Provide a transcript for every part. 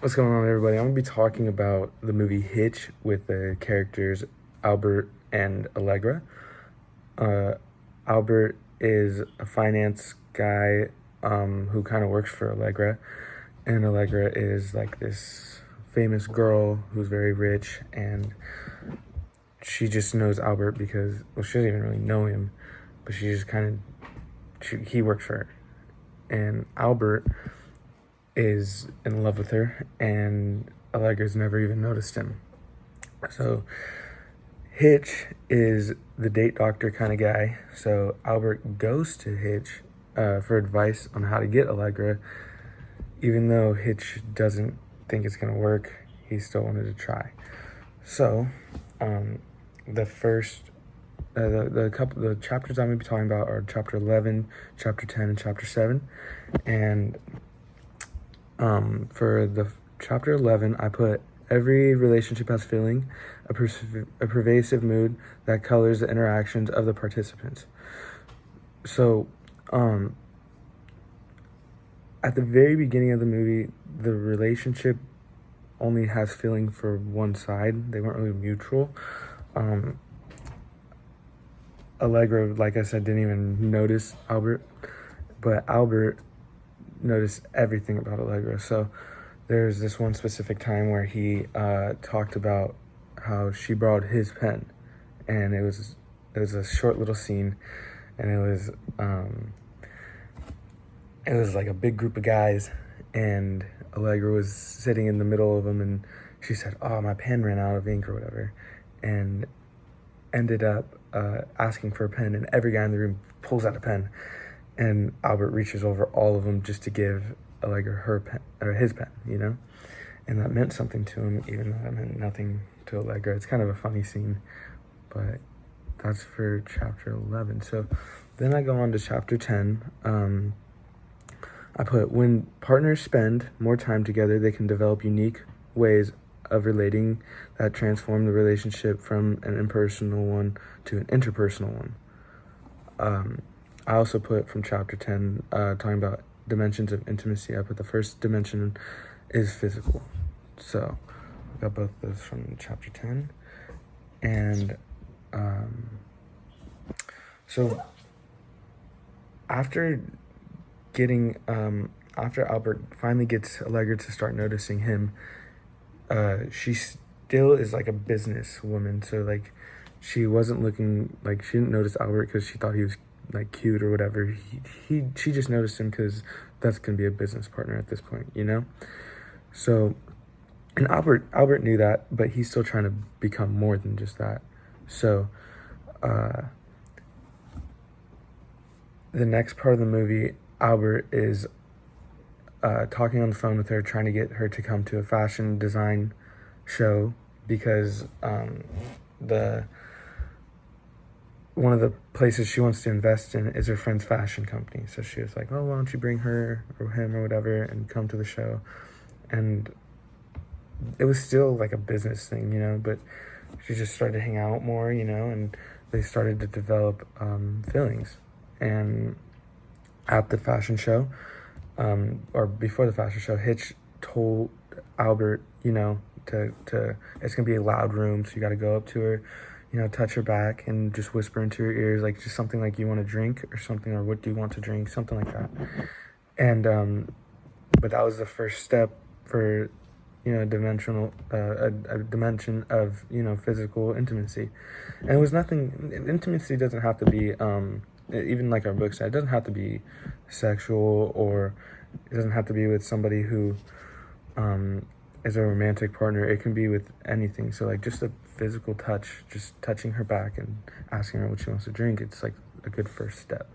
What's going on, everybody? I'm going to be talking about the movie Hitch with the characters Albert and Allegra. Uh, Albert is a finance guy who kind of works for Allegra, and Allegra is like this famous girl who's very rich, and she just knows Albert because, well, she doesn't even really know him, but she just he works for her. And Albert is in love with her, and Allegra's never even noticed him. So Hitch is the date doctor kind of guy. So Albert goes to Hitch for advice on how to get Allegra, even though Hitch doesn't think it's gonna work. He still wanted to try. So the first the chapters I'm gonna be talking about are chapter 11, chapter 10, and chapter 7, and for the chapter 11, I put every relationship has feeling, a pervasive mood that colors the interactions of the participants. So, at the very beginning of the movie, the relationship only has feeling for one side. They weren't really mutual. Allegra, like I said, didn't even notice Albert, but Albert noticed everything about Allegra. So there's this one specific time where he talked about how she borrowed his pen, and it was a short little scene, and it was like a big group of guys, and Allegra was sitting in the middle of them, and she said, "Oh, my pen ran out of ink or whatever," and ended up asking for a pen, and every guy in the room pulls out a pen, and Albert reaches over all of them just to give Allegra her pen or his pen, and that meant something to him, even though that meant nothing to Allegra. It's kind of a funny scene, but that's for chapter 11. So then I go on to chapter 10. I put, when partners spend more time together, they can develop unique ways of relating that transform the relationship from an impersonal one to an interpersonal one. I also put from chapter 10, talking about dimensions of intimacy. I put the first dimension is physical. So I got both those from chapter 10. And so after after Albert finally gets Allegra to start noticing him, she still is like a business woman. So like she wasn't looking, like she didn't notice Albert because she thought he was like cute or whatever. She just noticed him because that's gonna be a business partner at this point, So, and Albert knew that, but he's still trying to become more than just that. So, the next part of the movie, Albert is talking on the phone with her, trying to get her to come to a fashion design show because one of the places she wants to invest in is her friend's fashion company. So she was like, "Oh, why don't you bring her or him or whatever and come to the show?" And it was still like a business thing, but she just started to hang out more, and they started to develop feelings. And at the fashion show, or before the fashion show, Hitch told Albert, to it's gonna be a loud room, so you got to go up to her, touch her back and just whisper into her ears, like just something like, "You want a drink?" or something, or "What do you want to drink?" something like that. And but that was the first step for a dimension of physical intimacy. And it was nothing. Intimacy doesn't have to be even like our book said, it doesn't have to be sexual, or it doesn't have to be with somebody who is a romantic partner. It can be with anything. So like just a physical touch, just touching her back and asking her what she wants to drink, it's like a good first step.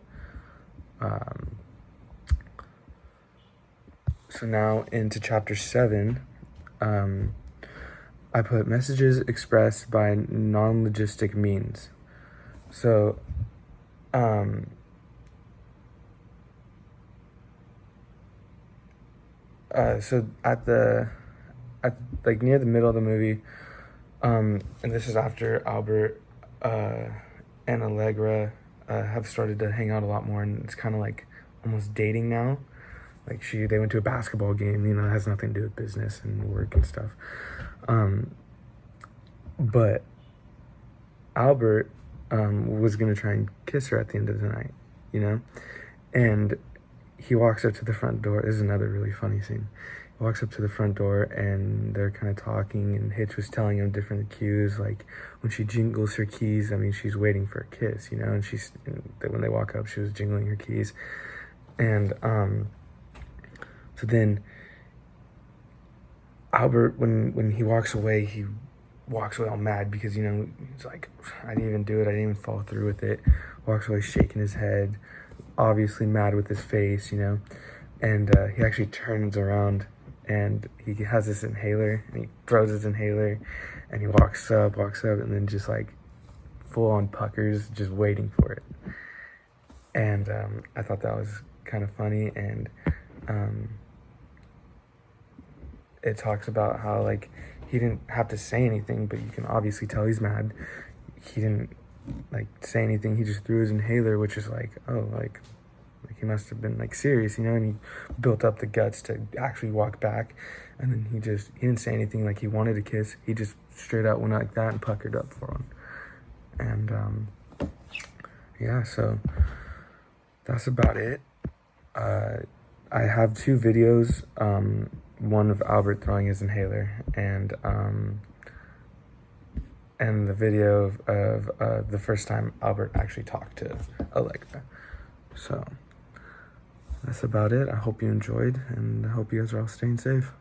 So now into chapter 7, I put messages expressed by non-logistic means. So so at like near the middle of the movie, and this is after Albert and Allegra have started to hang out a lot more, and it's kind of like almost dating now. Like they went to a basketball game, it has nothing to do with business and work and stuff. But Albert was gonna try and kiss her at the end of the night, and he walks up to the front door. This is another really funny scene. He walks up to the front door and they're kind of talking, and Hitch was telling him different cues, like when she jingles her keys, I mean, she's waiting for a kiss, and when they walk up, she was jingling her keys. And so then Albert, when he walks away all mad because, he's like, I didn't even do it. I didn't even follow through with it. Walks away shaking his head, obviously mad with his face, and he actually turns around and he has this inhaler and he throws his inhaler and he walks up and then just like full on puckers, just waiting for it. And I thought that was kind of funny. And it talks about how like he didn't have to say anything, but you can obviously tell he's mad. He didn't like say anything. He just threw his inhaler, which is like, oh, like he must have been like serious, and he built up the guts to actually walk back. And then he didn't say anything like he wanted a kiss. He just straight out went like that and puckered up for him. And yeah, so that's about it. I have 2 videos, one of Albert throwing his inhaler, and the video of the first time Albert actually talked to Allegra. So that's about it. I hope you enjoyed, and I hope you guys are all staying safe.